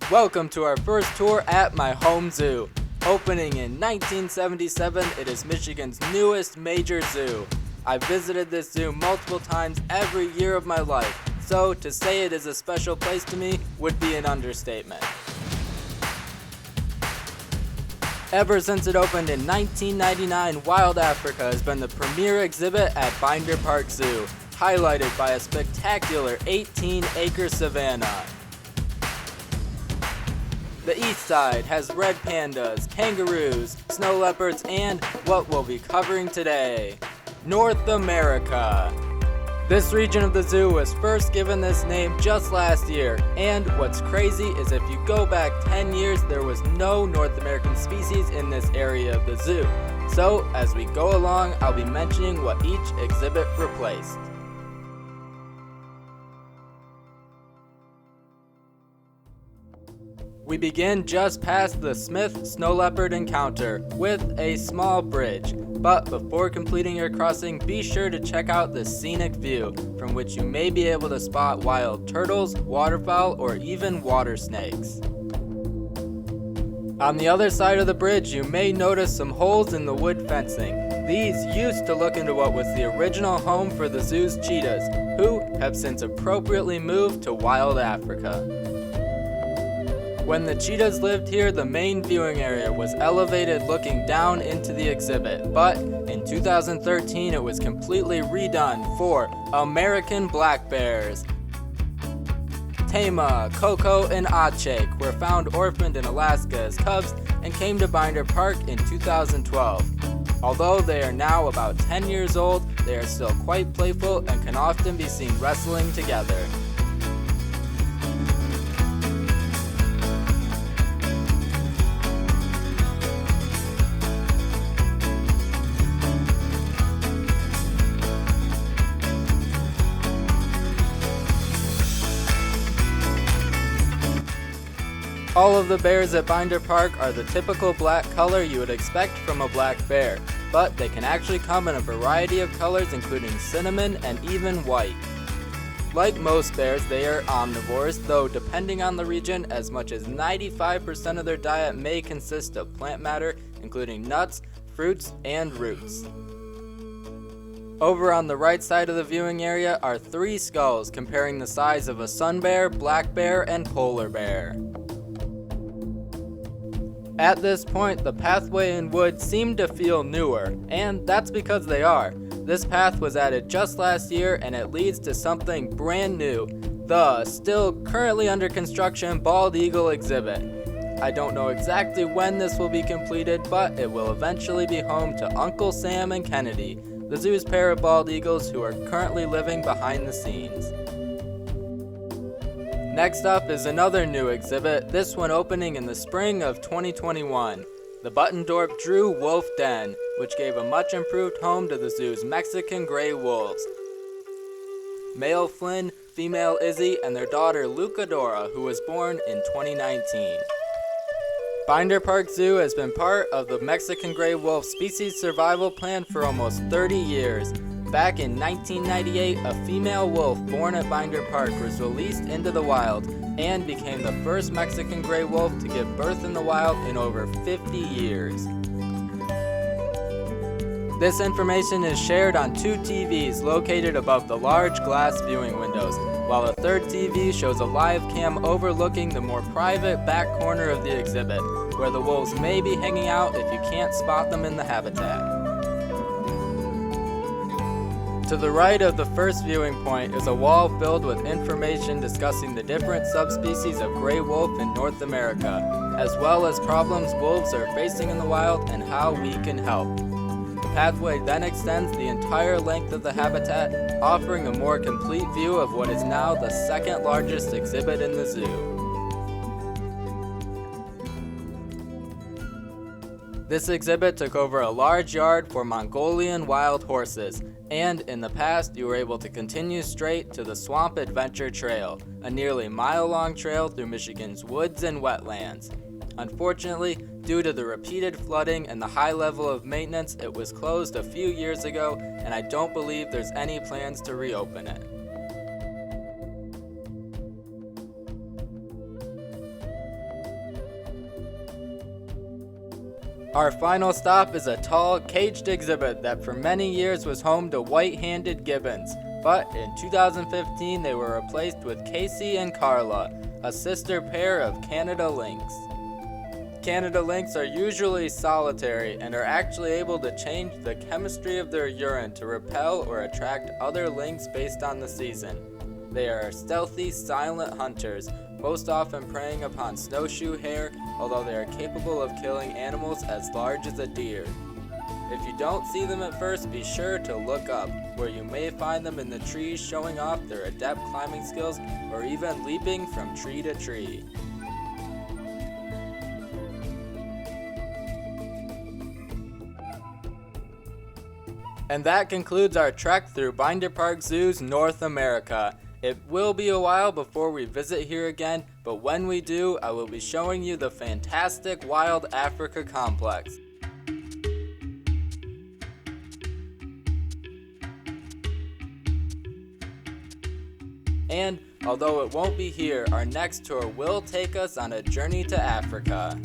Welcome to our first tour at my home zoo. Opening in 1977, it is Michigan's newest major zoo. I've visited this zoo multiple times every year of my life, so to say it is a special place to me would be an understatement. Ever since it opened in 1999, Wild Africa has been the premier exhibit at Binder Park Zoo, highlighted by a spectacular 18-acre savanna. The east side has red pandas, kangaroos, snow leopards, and what we'll be covering today, North America. This region of the zoo was first given this name just last year, and what's crazy is if you go back 10 years, there was no North American species in this area of the zoo. So, as we go along, I'll be mentioning what each exhibit replaced. We begin just past the Smith snow leopard encounter with a small bridge, but before completing your crossing, be sure to check out the scenic view from which you may be able to spot wild turtles, waterfowl, or even water snakes. On the other side of the bridge, you may notice some holes in the wood fencing. These used to look into what was the original home for the zoo's cheetahs, who have since appropriately moved to Wild Africa. When the cheetahs lived here, the main viewing area was elevated looking down into the exhibit, but in 2013 it was completely redone for American black bears. Tama, Coco, and Achek were found orphaned in Alaska as cubs and came to Binder Park in 2012. Although they are now about 10 years old, they are still quite playful and can often be seen wrestling together. All of the bears at Binder Park are the typical black color you would expect from a black bear, but they can actually come in a variety of colors including cinnamon and even white. Like most bears, they are omnivores, though depending on the region, as much as 95% of their diet may consist of plant matter, including nuts, fruits, and roots. Over on the right side of the viewing area are 3 skulls comparing the size of a sun bear, black bear, and polar bear. At this point, the pathway and wood seem to feel newer, and that's because they are. This path was added just last year and it leads to something brand new, the still currently under construction bald eagle exhibit. I don't know exactly when this will be completed, but it will eventually be home to Uncle Sam and Kennedy, the zoo's pair of bald eagles who are currently living behind the scenes. Next up is another new exhibit, this one opening in the spring of 2021, the Buttendorp-Drew Wolf Den, which gave a much improved home to the zoo's Mexican gray wolves. Male Flynn, female Izzy, and their daughter Lucadora, who was born in 2019. Binder Park Zoo has been part of the Mexican gray wolf species survival plan for almost 30 years. Back in 1998, a female wolf born at Binder Park was released into the wild and became the first Mexican gray wolf to give birth in the wild in over 50 years. This information is shared on 2 TVs located above the large glass viewing windows, while a third TV shows a live cam overlooking the more private back corner of the exhibit, where the wolves may be hanging out if you can't spot them in the habitat. To the right of the first viewing point is a wall filled with information discussing the different subspecies of gray wolf in North America, as well as problems wolves are facing in the wild and how we can help. The pathway then extends the entire length of the habitat, offering a more complete view of what is now the second largest exhibit in the zoo. This exhibit took over a large yard for Mongolian wild horses, and in the past you were able to continue straight to the Swamp Adventure Trail, a nearly mile-long trail through Michigan's woods and wetlands. Unfortunately, due to the repeated flooding and the high level of maintenance, it was closed a few years ago, and I don't believe there's any plans to reopen it. Our final stop is a tall, caged exhibit that for many years was home to white-handed gibbons, but in 2015 they were replaced with Casey and Carla, a sister pair of Canada Lynx. Canada Lynx are usually solitary and are actually able to change the chemistry of their urine to repel or attract other lynx based on the season. They are stealthy, silent hunters, most often preying upon snowshoe hare, although they are capable of killing animals as large as a deer. If you don't see them at first, be sure to look up, where you may find them in the trees showing off their adept climbing skills or even leaping from tree to tree. And that concludes our trek through Binder Park Zoo's North America. It will be a while before we visit here again, but when we do, I will be showing you the fantastic Wild Africa Complex. And although it won't be here, our next tour will take us on a journey to Africa.